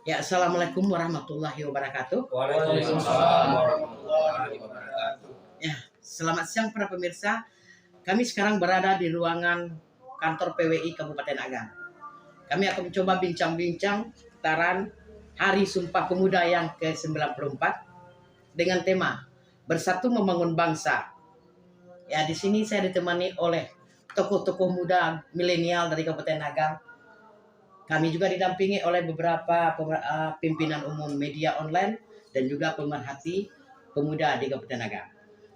Ya, assalamualaikum warahmatullahi wabarakatuh. Waalaikumsalam warahmatullahi wabarakatuh. Ya, selamat siang para pemirsa. Kami sekarang berada di ruangan kantor PWI Kabupaten Agam. Kami akan mencoba bincang-bincang seputaran Hari Sumpah Pemuda yang ke-94 dengan tema Bersatu Membangun Bangsa. Ya, di sini saya ditemani oleh tokoh-tokoh muda milenial dari Kabupaten Agam. Kami juga didampingi oleh beberapa pimpinan umum media online dan juga pemerhati pemuda di Kabupaten Agam.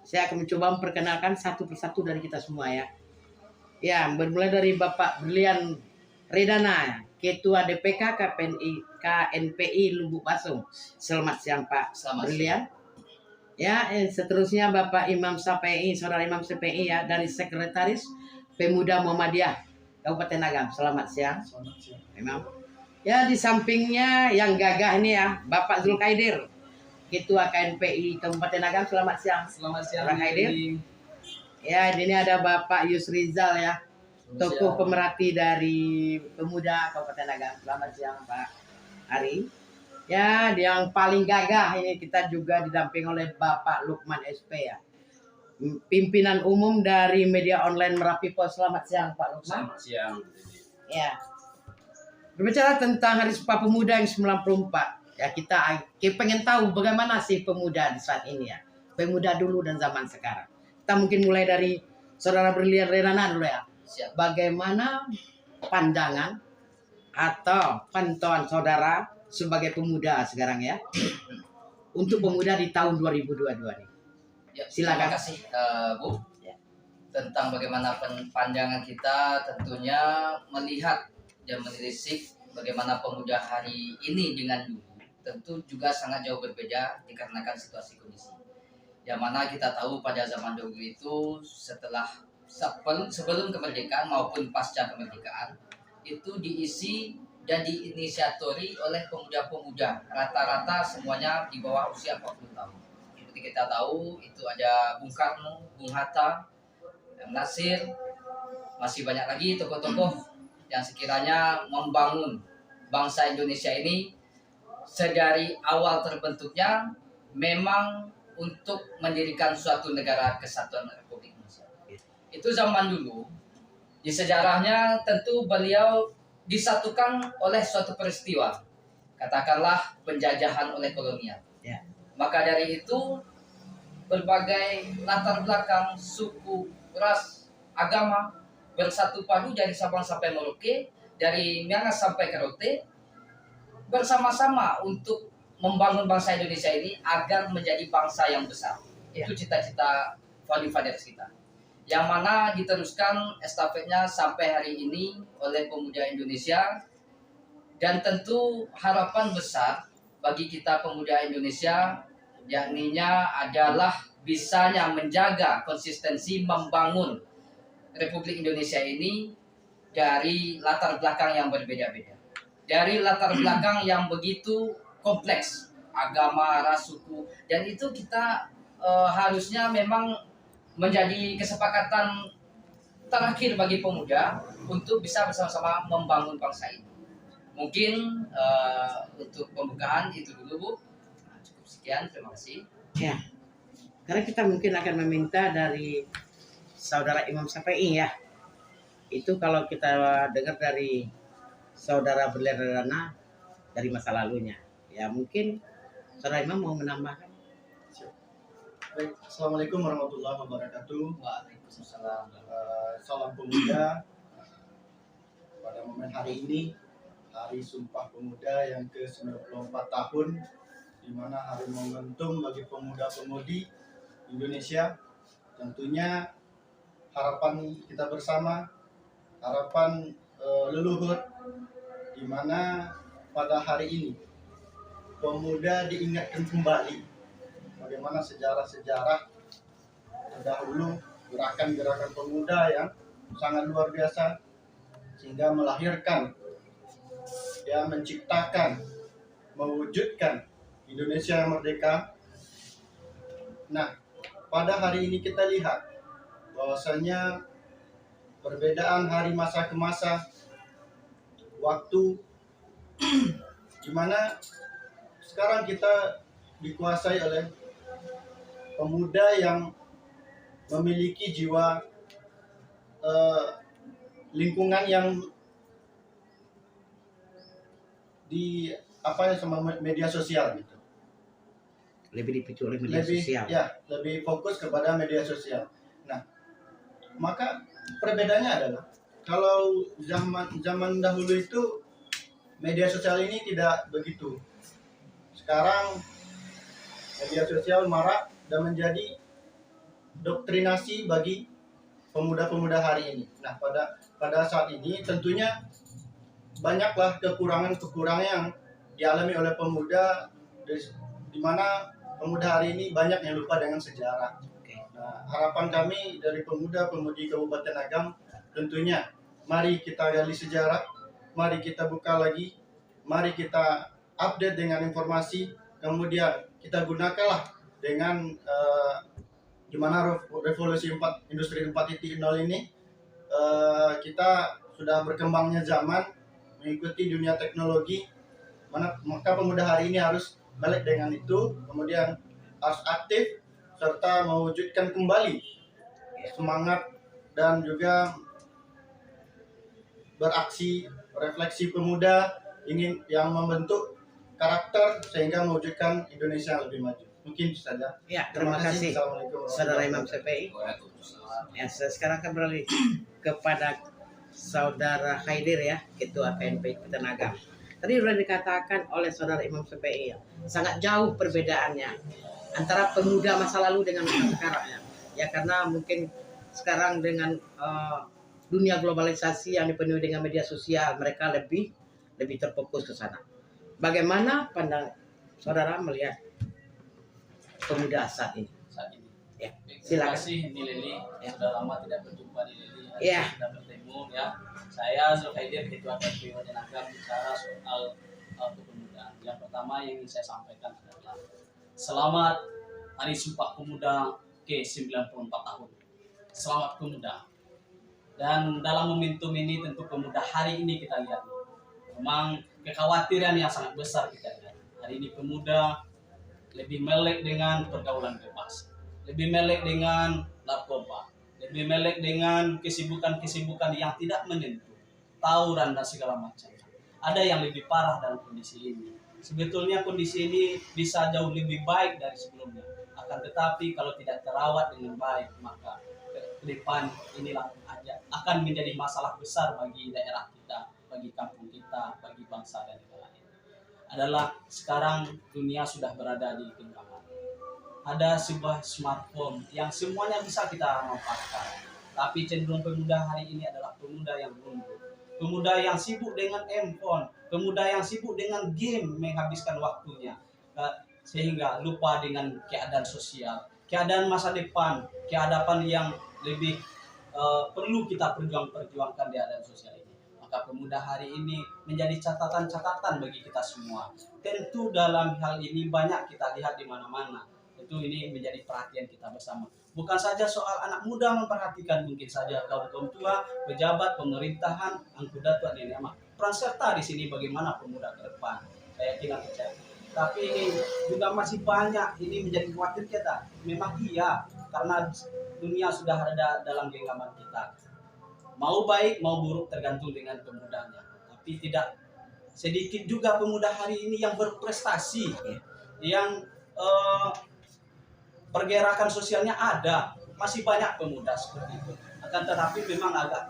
Saya akan mencoba memperkenalkan satu persatu dari kita semua ya. Ya, bermulai dari Bapak Brilian Redana, Ketua DPK KNPI Lubuk Basung. Selamat siang Pak Brilian. Ya, seterusnya Bapak Imam Sape'i, Saudara Imam Sape'i ya, dari Sekretaris Pemuda Muhammadiyah Kabupaten Agam. Selamat siang. Selamat siang. Memang. Ya, di sampingnya yang gagah ini ya, Bapak Zulkaidir, Ketua KNPI Kabupaten Agam. Selamat siang. Selamat siang. Pak Haidir. Ya, di sini ada Bapak Yusrizal ya, tokoh pemerhati dari pemuda Kabupaten Agam. Selamat siang Pak Ari. Ya, yang paling gagah ini kita juga didamping oleh Bapak Lukman SP ya, pimpinan umum dari media online Merapi Pos. Selamat siang Pak Lukman. Selamat siang. Ya. Berbicara tentang Hari Sumpah Pemuda yang 94, ya kita pengen tahu bagaimana sih pemuda di saat ini ya. Pemuda dulu dan zaman sekarang. Kita mungkin mulai dari Saudara Brilian Renana dulu ya. Siap. Bagaimana pandangan atau pantauan saudara sebagai pemuda sekarang ya untuk pemuda di tahun 2022 ini? Ya, Silakan. terima kasih Bu. Ya. Tentang bagaimana pandangan kita, tentunya melihat dan menelisik bagaimana pemuda hari ini dengan dulu tentu juga sangat jauh berbeda dikarenakan situasi kondisi. Yang mana kita tahu pada zaman dulu itu sebelum kemerdekaan maupun pasca kemerdekaan itu diisi dan diinisiatori oleh pemuda-pemuda, rata-rata semuanya di bawah usia 40 tahun. Seperti kita tahu itu ada Bung Karno, Bung Hatta, Nasir, masih banyak lagi tokoh-tokoh yang sekiranya membangun bangsa Indonesia ini sedari awal terbentuknya memang untuk mendirikan suatu negara kesatuan Republik Indonesia. Itu zaman dulu. Di sejarahnya tentu beliau disatukan oleh suatu peristiwa, katakanlah penjajahan oleh kolonial. Ya. Maka dari itu berbagai latar belakang, suku, ras, agama bersatu padu dari Sabang sampai Merauke, dari Miangas sampai Kerote, bersama-sama untuk membangun bangsa Indonesia ini agar menjadi bangsa yang besar. Ya. Itu cita-cita founding fathers kita. Yang mana diteruskan estafetnya sampai hari ini oleh pemuda Indonesia, dan tentu harapan besar bagi kita pemuda Indonesia yakninya adalah bisanya menjaga konsistensi membangun Republik Indonesia ini dari latar belakang yang berbeda-beda, dari latar belakang yang begitu kompleks, agama, ras, suku, dan itu kita harusnya memang menjadi kesepakatan terakhir bagi pemuda untuk bisa bersama-sama membangun bangsa ini. Mungkin untuk pembukaan itu dulu Bu. Cukup sekian, terima kasih. Ya. Karena kita mungkin akan meminta dari Saudara Imam Sape'i ya. Itu kalau kita dengar dari Saudara Brilian Redana dari masa lalunya. Ya mungkin Saudara Imam mau menambahkan. Baik, Assalamualaikum warahmatullahi wabarakatuh. Waalaikumsalam. Salam pemuda. Pada momen hari ini, Hari Sumpah Pemuda yang ke-94 tahun, di mana hari momentum bagi pemuda-pemudi Indonesia. Tentunya harapan kita bersama, harapan leluhur, di mana pada hari ini pemuda diingatkan kembali bagaimana sejarah-sejarah terdahulu, gerakan-gerakan pemuda yang sangat luar biasa sehingga melahirkan, ya, menciptakan, mewujudkan Indonesia yang merdeka. Nah, pada hari ini kita lihat bahwasanya perbedaan hari masa ke masa, waktu Dimana sekarang kita dikuasai oleh pemuda yang memiliki jiwa lingkungan yang di apa ya, sama media sosial gitu. Lebih dipicu oleh media Lebih sosial. ya, lebih fokus kepada media sosial. Nah, maka perbedaannya adalah kalau zaman dahulu itu media sosial ini tidak begitu. Sekarang media sosial marak dan menjadi doktrinasi bagi pemuda-pemuda hari ini. Nah, pada saat ini tentunya banyaklah kekurangan-kekurangan yang dialami oleh pemuda, di mana pemuda hari ini banyak yang lupa dengan sejarah. Oke. Nah, harapan kami dari pemuda-pemudi Kabupaten Agam tentunya mari kita gali sejarah, mari kita buka lagi, mari kita update dengan informasi, kemudian kita gunakanlah dengan gimana revolusi 4 industri 4.0 ini kita sudah berkembangnya zaman mengikuti dunia teknologi, maka pemuda hari ini harus balik dengan itu, kemudian harus aktif serta mewujudkan kembali semangat dan juga beraksi refleksi pemuda ingin yang membentuk karakter sehingga mewujudkan Indonesia yang lebih maju. Mungkin itu saja. Ya, terima kasih Assalamualaikum Saudara warahmatullahi Imam CPI. Ya, saya sekarang akan beralih kepada Saudara Khaidir ya, Ketua PNP Kabupaten Agam. Tadi sudah dikatakan oleh Saudara Imam CPI ya, sangat jauh perbedaannya antara pemuda masa lalu dengan masa sekarang ya. Ya karena mungkin sekarang dengan dunia globalisasi yang dipenuhi dengan media sosial, mereka lebih terfokus ke sana. Bagaimana pandang Saudara melihat pemuda saat ini? Ya, Terima silakan. kasih Nileli, Ya. sudah lama tidak berjumpa Nileli. Hari Ya. ini kita bertemu ya. Saya Zulkaidir, Ketua KPU Agam, bicara soal kepemudaan. Yang pertama yang ingin saya sampaikan adalah selamat Hari Sumpah Pemuda ke-94 tahun. Selamat pemuda. Dan dalam momentum ini tentu pemuda hari ini kita lihat memang kekhawatiran yang sangat besar kita lihat. Hari ini pemuda lebih melek dengan pergaulan bebas, lebih melek dengan narkoba, lebih melek dengan kesibukan-kesibukan yang tidak menentu, tawuran dan segala macam. Ada yang lebih parah dalam kondisi ini. Sebetulnya kondisi ini bisa jauh lebih baik dari sebelumnya. Akan tetapi kalau tidak terawat dengan baik, maka ke depan inilah akan menjadi masalah besar bagi daerah kita, bagi kampung kita, bagi bangsa dan negara ini. Adalah sekarang dunia sudah berada di genggaman. Ada sebuah smartphone yang semuanya bisa kita manfaatkan. Tapi cenderung pemuda hari ini adalah pemuda yang mundur. Pemuda yang sibuk dengan handphone, pemuda yang sibuk dengan game menghabiskan waktunya. Sehingga lupa dengan keadaan sosial, keadaan masa depan, keadaan yang lebih perlu kita perjuangkan di keadaan sosial ini. Maka pemuda hari ini menjadi catatan-catatan bagi kita semua. Tentu dalam hal ini banyak kita lihat di mana-mana. Tentu ini menjadi perhatian kita bersama. Bukan saja soal anak muda memperhatikan, mungkin saja kaum tua, pejabat, pemerintahan, angkuda tua di nama. Peran serta di sini bagaimana pemuda ke depan. Saya kira percaya. Tapi ini juga masih banyak ini menjadi khawatir kita. Memang iya, karena dunia sudah ada dalam genggaman kita. Mau baik, mau buruk tergantung dengan pemudanya. Tapi tidak sedikit juga pemuda hari ini yang berprestasi, yang pergerakan sosialnya ada. Masih banyak pemuda seperti itu. Akan tetapi memang agak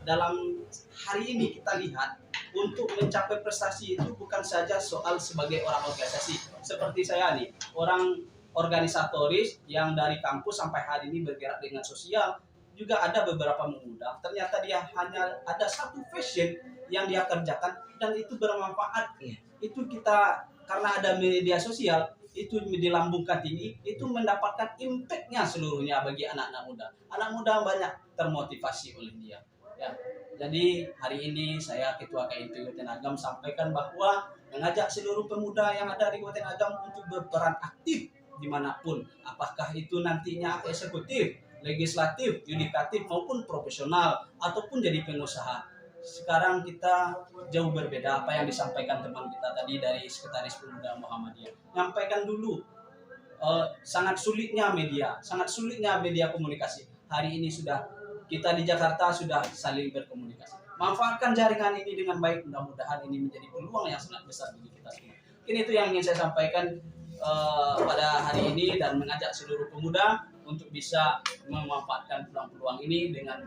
dalam hari ini kita lihat untuk mencapai prestasi itu bukan saja soal sebagai orang organisasi. Seperti saya nih, orang organisatoris yang dari kampus sampai hari ini bergerak dengan sosial. Juga ada beberapa pemuda, ternyata dia hanya ada satu fashion yang dia kerjakan dan itu bermanfaat. Itu kita karena ada media sosial itu dilambungkan tinggi, itu mendapatkan impact-nya seluruhnya bagi anak-anak muda. Anak muda banyak termotivasi oleh dia. Ya. Jadi hari ini saya Ketua KIP Kabupaten Agam sampaikan bahwa mengajak seluruh pemuda yang ada di Kabupaten Agam untuk berperan aktif dimanapun, apakah itu nantinya eksekutif, legislatif, yudikatif maupun profesional ataupun jadi pengusaha. sekarang kita jauh berbeda. Apa yang disampaikan teman kita tadi dari Sekretaris Pemuda Muhammadiyah, nyampaikan dulu sangat sulitnya media komunikasi. Hari ini sudah kita di Jakarta sudah saling berkomunikasi. Manfaatkan jaringan ini dengan baik, mudah-mudahan ini menjadi peluang yang sangat besar bagi kita semua. Mungkin itu yang ingin saya sampaikan pada hari ini, dan mengajak seluruh pemuda untuk bisa memanfaatkan peluang-peluang ini dengan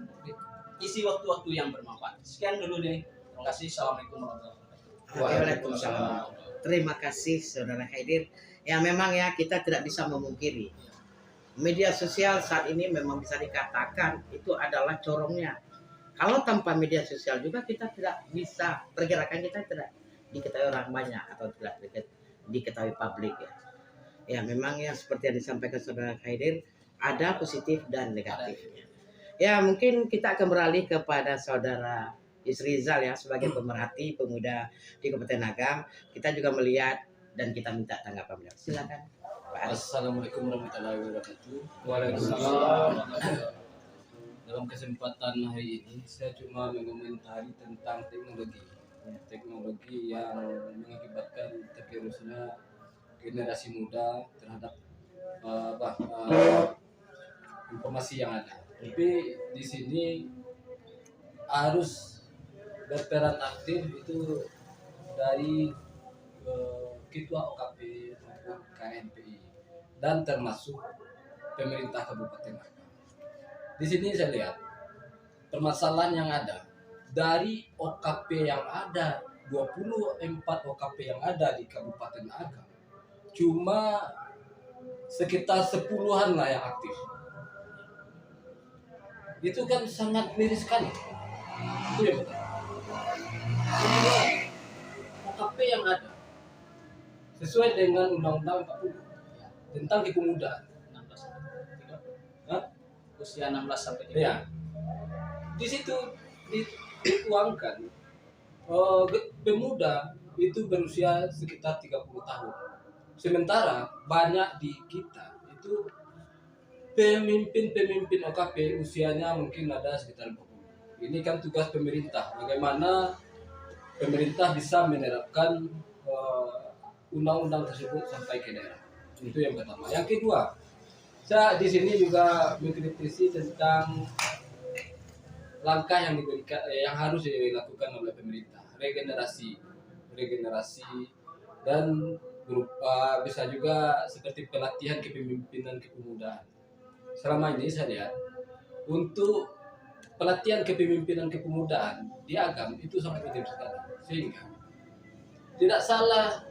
isi waktu-waktu yang bermanfaat. Sekian dulu nih. Terima kasih. Assalamualaikum warahmatullahi wabarakatuh. Waalaikumsalam. Terima kasih Saudara Haidir. Ya memang ya kita tidak bisa memungkiri media sosial saat ini memang bisa dikatakan itu adalah corongnya. Kalau tanpa media sosial juga kita tidak bisa, pergerakan kita tidak diketahui orang banyak atau tidak diketahui publik ya. Ya memang ya seperti yang disampaikan Saudara Haidir, ada positif dan negatifnya. Ya mungkin kita akan beralih kepada Saudara Isrizal ya sebagai pemerhati pemuda di Kabupaten Agam. Kita juga melihat dan kita minta tanggapan beliau. Silakan Pak Aris. Assalamualaikum warahmatullahi wabarakatuh. Waalaikumsalam. Dalam kesempatan hari ini saya cuma mengomentari tentang teknologi yang mengakibatkan tergerusnya generasi muda terhadap informasi yang ada. Tapi di sini harus berperan aktif itu dari Ketua OKP maupun KNPI dan termasuk pemerintah Kabupaten Agam. Di sini saya lihat permasalahan yang ada dari OKP yang ada, 24 OKP yang ada di Kabupaten Agam, cuma sekitar 10-an lah yang aktif. Itu kan sangat miris sekali. Itu ya betul. OKP yang ada sesuai dengan Undang-Undang 40 tentang kepemudaan. 16 sampai 30. Usia 16 sampai 30. Ya. Di situ dituangkan pemuda itu berusia sekitar 30 tahun. Sementara banyak di kita itu pemimpin OKP usianya mungkin ada sekitar 40. Ini kan tugas pemerintah. Bagaimana pemerintah bisa menerapkan undang-undang tersebut sampai ke daerah. Itu yang pertama. Yang kedua, saya di sini juga mengkritisi tentang langkah yang diberikan, yang harus dilakukan oleh pemerintah, regenerasi dan berupa bisa juga seperti pelatihan kepemimpinan kepemudaan. Selama ini saya lihat untuk pelatihan kepemimpinan kepemudaan di Agam itu sangat penting sekali, sehingga tidak salah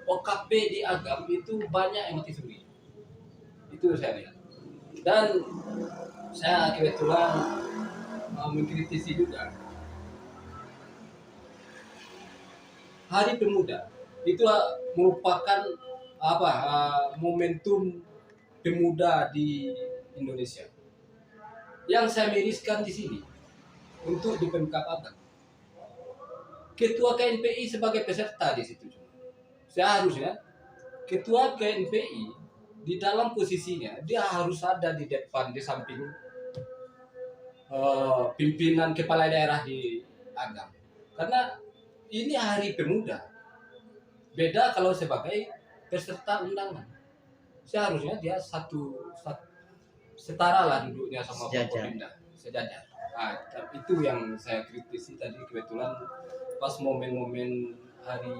OKP di Agam itu banyak yang mati suri. Itu saya lihat. Dan saya kebetulan mengkritisi juga Hari Pemuda itu merupakan momentum pemuda di Indonesia. Yang saya miriskan di sini untuk di Pemkab Agam, Ketua KNPI sebagai peserta di situ. Seharusnya Ketua KNPI di dalam posisinya dia harus ada di depan, di samping pimpinan kepala daerah di Agam. Karena ini Hari Pemuda. Beda kalau sebagai peserta undangan. Seharusnya dia setara lah duduknya sama Forkopimda, sejajar. Nah, itu yang saya kritisi tadi, kebetulan pas momen-momen Hari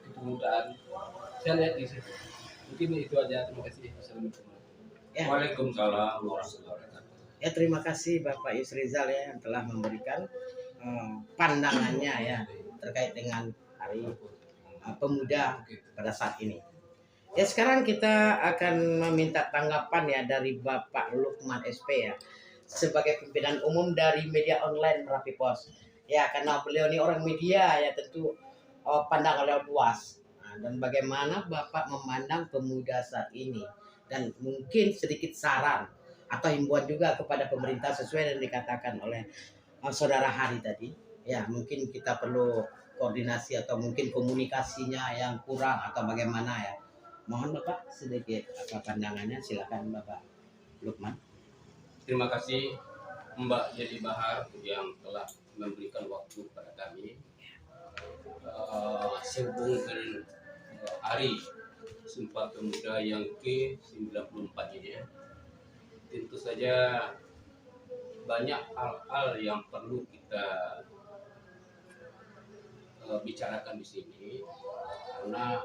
Kepemudaan saya lihat di situ. Mungkin itu aja. Terima kasih. Assalamualaikum. Ya. Waalaikumsalam warahmatullahi wabarakatuh. Ya terima kasih Bapak Isrizal ya yang telah memberikan pandangannya ya terkait dengan Hari Pemuda pada saat ini. Ya sekarang kita akan meminta tanggapan ya dari Bapak Lukman SP ya sebagai pimpinan umum dari media online Merapi Pos. Ya karena beliau ini orang media ya tentu pandangannya luas. Nah, dan bagaimana Bapak memandang pemuda saat ini dan mungkin sedikit saran atau himbauan juga kepada pemerintah sesuai yang dikatakan oleh Saudara Hari tadi. Ya mungkin kita perlu koordinasi atau mungkin komunikasinya yang kurang atau bagaimana ya. Mohon Bapak sedikit pandangannya, silakan Bapak Lukman. Terima kasih Mbak Jadi Bahar yang telah memberikan waktu kepada kami sehubung dengan Hari Sumpah Pemuda yang ke-94 ini. Tentu saja banyak hal-hal yang perlu kita bicarakan di sini, karena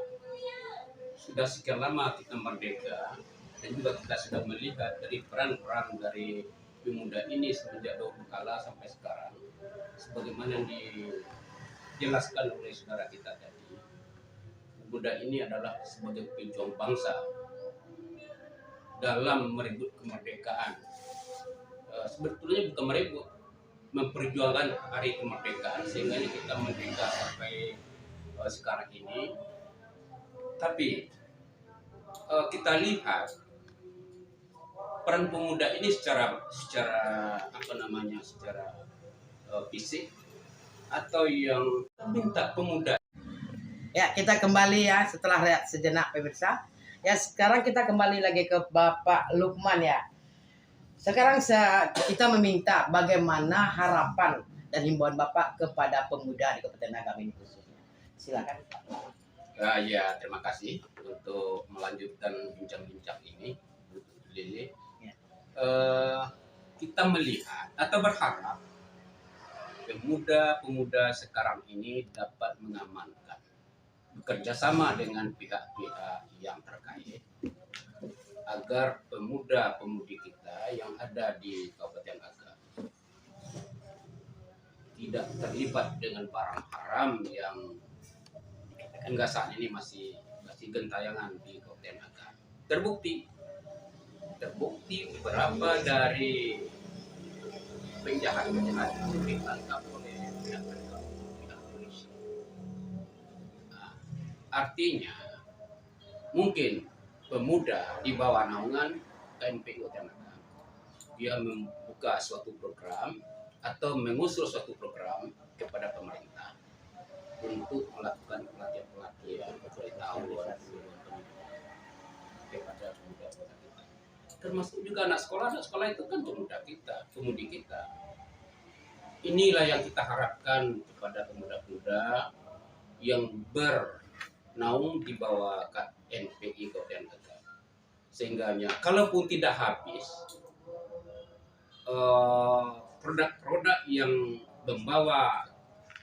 sudah sekian lama kita merdeka dan juga kita sudah melihat dari peran-peran dari pemuda ini semenjak dahulu kala sampai sekarang, sebagaimana dijelaskan oleh saudara kita tadi. Pemuda ini adalah sebagai pejuang bangsa dalam merebut kemerdekaan. Sebetulnya bukan merebut, memperjuangkan hari kemerdekaan sehingga kita merdeka sampai sekarang ini. Tapi kita lihat peran pemuda ini secara fisik atau yang minta pemuda. Ya, kita kembali ya setelah rehat sejenak pemirsa. Ya, sekarang kita kembali lagi ke Bapak Lukman ya. Sekarang kita meminta bagaimana harapan dan himbauan Bapak kepada pemuda di Kabupaten Agam ini khususnya. Silakan. Ya, terima kasih untuk melanjutkan bincang-bincang ini, Lili. Ya. Kita melihat atau berharap pemuda-pemuda sekarang ini dapat mengamankan, bekerja sama dengan pihak-pihak yang terkait agar pemuda-pemudi kita yang ada di Kabupaten Agam tidak terlibat dengan barang haram yang hingga saat ini masih gentayangan di Kabupaten Agam. Terbukti beberapa dari penjahat-penjahat itu ditangkap oleh pihak polisi. Nah, artinya mungkin pemuda di bawah naungan KNPI Kabupaten Agam, dia membuka suatu program atau mengusul suatu program kepada pemerintah untuk melakukan pelatihan pengetahuan kepada pemuda-pemuda kita. Termasuk juga anak sekolah itu kan pemuda kita, pemudi kita. Inilah yang kita harapkan kepada pemuda-pemuda yang bernaung di bawah KNPI Kabupaten Agam. Sehingganya kalaupun tidak habis produk-produk yang membawa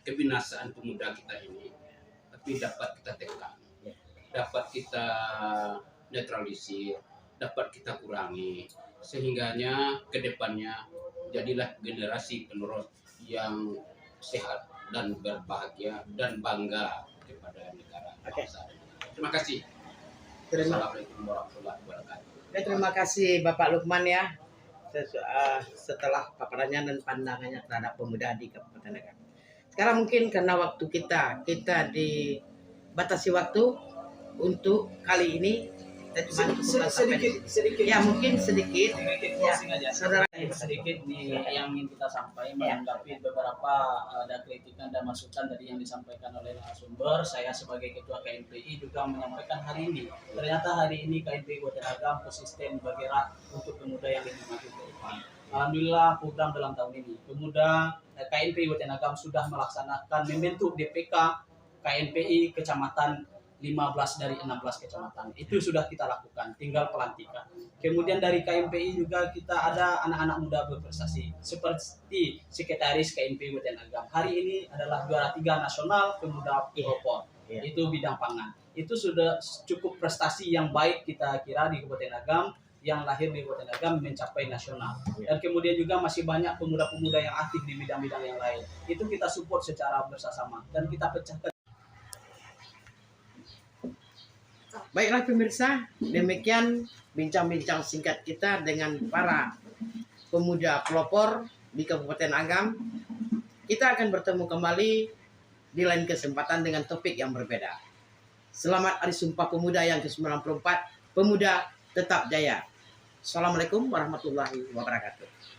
kebinasaan pemuda kita ini, tapi dapat kita tekan, dapat kita netralisir, dapat kita kurangi, sehingganya ke depannya jadilah generasi penerus yang sehat dan berbahagia dan bangga kepada negara bangsa. Terima kasih. Assalamualaikum warahmatullahi wabarakatuh. Terima kasih Bapak Lukman ya setelah paparannya dan pandangannya terhadap pemuda di Kabupaten Agam. Sekarang mungkin karena waktu kita dibatasi waktu untuk kali ini. Sedikit Ya, mungkin sedikit closing aja. Saudara. Sedikit nih yang ingin kita sampaikan menanggapi beberapa ada kritikan dan masukan dari yang disampaikan oleh narasumber. Saya sebagai ketua KNPI juga menyampaikan hari ini, ternyata hari ini KNPI Kabupaten Agam konsisten bergerak untuk pemuda yang lebih maju ke depan. Alhamdulillah program dalam tahun ini pemuda KNPI Kabupaten Agam sudah melaksanakan membentuk DPK KNPI kecamatan 15 dari 16 kecamatan. Itu sudah kita lakukan, tinggal pelantikan. Kemudian dari KNPI juga kita ada anak-anak muda berprestasi seperti sekretaris KNPI Kabupaten Agam. Hari ini adalah juara 3 nasional pemuda pelopor. Itu bidang pangan. Itu sudah cukup prestasi yang baik kita kira di Kabupaten Agam, yang lahir di Kabupaten Agam mencapai nasional. Dan kemudian juga masih banyak pemuda-pemuda yang aktif di bidang-bidang yang lain. Itu kita support secara bersama dan kita pecahkan. Baiklah pemirsa, demikian bincang-bincang singkat kita dengan para pemuda pelopor di Kabupaten Agam. Kita akan bertemu kembali di lain kesempatan dengan topik yang berbeda. Selamat Hari Sumpah Pemuda yang ke-94. Pemuda tetap jaya. Assalamualaikum warahmatullahi wabarakatuh.